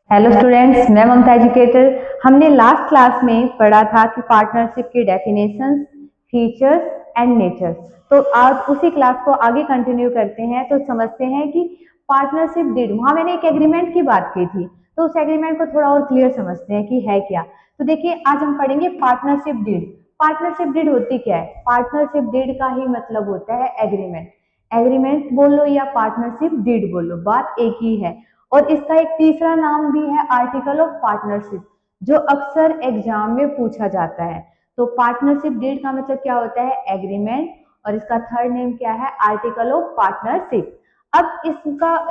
Hello students, मैं ममता educator. हमने last class में पढ़ा था कि पार्टनरशिप की डेफिनेशंस, फीचर्स एंड नेचर। तो आज उसी क्लास को आगे कंटिन्यू करते हैं। तो समझते हैं कि पार्टनरशिप डीड, वहां मैंने एक एग्रीमेंट की बात की थी, तो उस एग्रीमेंट को थोड़ा और क्लियर समझते हैं कि है क्या। तो देखिए, आज हम पढ़ेंगे पार्टनरशिप डीड। पार्टनरशिप डीड होती क्या है? पार्टनरशिप डीड का ही मतलब होता है एग्रीमेंट। एग्रीमेंट बोल लो या पार्टनरशिप डीड बोल लो, बात एक ही है। और इसका एक तीसरा नाम भी है आर्टिकल ऑफ पार्टनरशिप, जो अक्सर एग्जाम में पूछा जाता है। तो पार्टनरशिप डीड का मतलब क्या होता है? एग्रीमेंट। और इसका थर्ड नेम क्या है? Article of partnership. अब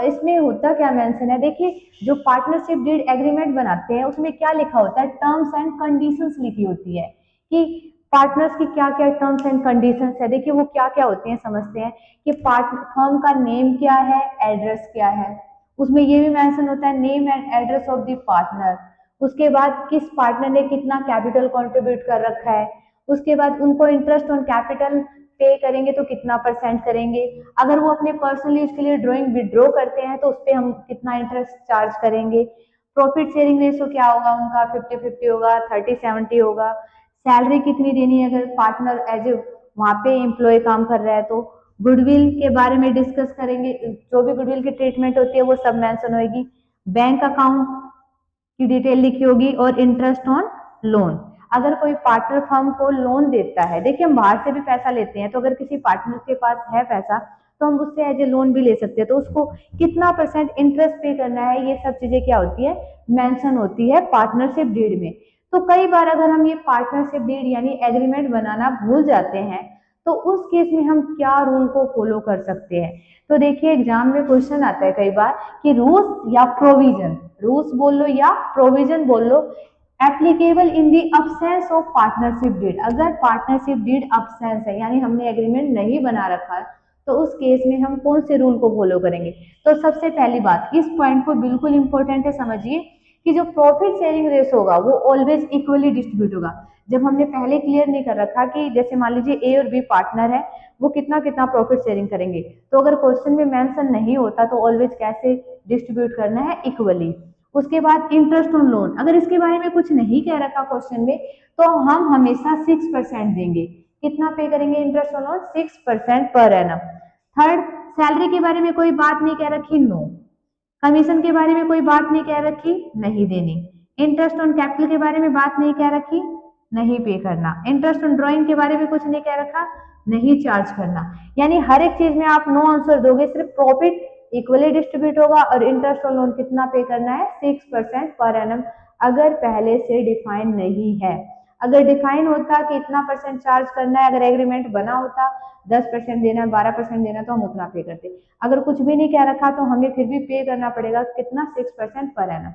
इसमें होता क्या मेंशन है, देखिए, जो पार्टनरशिप डीड एग्रीमेंट बनाते हैं उसमें क्या लिखा होता है? टर्म्स एंड कंडीशंस लिखी होती है कि पार्टनर्स की क्या क्या टर्म्स एंड कंडीशंस है। देखिए वो क्या क्या होती हैं, समझते हैं कि फर्म का नेम क्या है, एड्रेस क्या है। उसमें ये भी मेंशन होता है name and address of the partner. उसके बाद किस पार्टनर ने कितना कैपिटल कंट्रीब्यूट कर रखा है। उसके बाद उनको इंटरेस्ट ऑन कैपिटल पे करेंगे तो कितना परसेंट करेंगे। अगर वो अपने पर्सनल यूज के लिए ड्राइंग विड्रॉ करते हैं तो उस पर हम कितना इंटरेस्ट चार्ज करेंगे। प्रॉफिट शेयरिंग रेशो क्या होगा उनका? 50-50 होगा, 30-70 होगा। सैलरी कितनी देनी है अगर पार्टनर एज ए वहां पे एम्प्लॉय काम कर रहा है तो। गुडविल के बारे में डिस्कस करेंगे, जो भी गुडविल की ट्रीटमेंट होती है वो सब मेंशन होगी। बैंक अकाउंट की डिटेल लिखी होगी और इंटरेस्ट ऑन लोन। अगर कोई पार्टनर फर्म को लोन देता है, देखिए हम बाहर से भी पैसा लेते हैं, तो अगर किसी पार्टनर के पास है पैसा तो हम उससे एज ए लोन भी ले सकते हैं, तो उसको कितना परसेंट इंटरेस्ट पे करना है, ये सब चीजें क्या होती है? मेंशन होती है पार्टनरशिप डीड में। तो कई बार अगर हम ये पार्टनरशिप डीड यानी एग्रीमेंट बनाना भूल जाते हैं तो उस केस में हम क्या रूल को फॉलो कर सकते हैं। तो देखिए एग्जाम में क्वेश्चन आता है कई बार कि रूल्स या प्रोविजन, रूल्स बोल लो या प्रोविजन बोल लो, applicable in the absence of partnership deed. अगर पार्टनरशिप डीड अब्सेंस है यानी हमने एग्रीमेंट नहीं बना रखा है तो उस केस में हम कौन से रूल को फॉलो करेंगे। तो सबसे पहली बात, इस पॉइंट को बिल्कुल इंपॉर्टेंट है, समझिए कि जो प्रॉफिट शेयरिंग रेशो होगा वो ऑलवेज इक्वली डिस्ट्रीब्यूट होगा। जब हमने पहले क्लियर नहीं कर रखा कि जैसे मान लीजिए ए और बी पार्टनर है, वो कितना कितना प्रॉफिट शेयरिंग करेंगे, तो अगर क्वेश्चन में मेंशन नहीं होता तो ऑलवेज कैसे डिस्ट्रीब्यूट करना है? इक्वली। उसके बाद इंटरेस्ट ऑन लोन, अगर इसके बारे में कुछ नहीं कह रखा क्वेश्चन में तो हम हमेशा 6% देंगे। कितना पे करेंगे interest on loan? 6% per annum. Third, salary के बारे में कोई बात नहीं कह रखी, नो। कमीशन के बारे में कोई बात नहीं कह रखी, नहीं देनी। इंटरेस्ट ऑन कैपिटल के बारे में बात नहीं कह रखी, नहीं पे करना। इंटरेस्ट ऑन ड्राइंग के बारे में कुछ नहीं कह रखा, नहीं चार्ज करना। यानी हर एक चीज में आप नो आंसर दोगे, सिर्फ प्रॉफिट इक्वली डिस्ट्रीब्यूट होगा और इंटरेस्ट ऑन लोन कितना पे करना है? 6% पर एनम। अगर पहले से डिफाइन नहीं है, अगर डिफाइन होता कि इतना परसेंट चार्ज करना है, अगर एग्रीमेंट बना होता 10% देना है, 12% देना, तो हम उतना पे करते। अगर कुछ भी नहीं कह रखा तो हमें फिर भी पे करना पड़ेगा कितना? 6% पर एनम।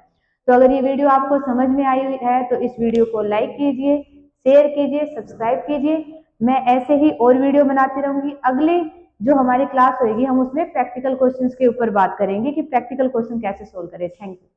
तो अगर ये वीडियो आपको समझ में आई है तो इस वीडियो को लाइक कीजिए, शेयर कीजिए, सब्सक्राइब कीजिए। मैं ऐसे ही और वीडियो बनाती रहूंगी। अगले जो हमारी क्लास होगी हम उसमें प्रैक्टिकल क्वेश्चंस के ऊपर बात करेंगे कि प्रैक्टिकल क्वेश्चन कैसे सोल्व करें। Thank you.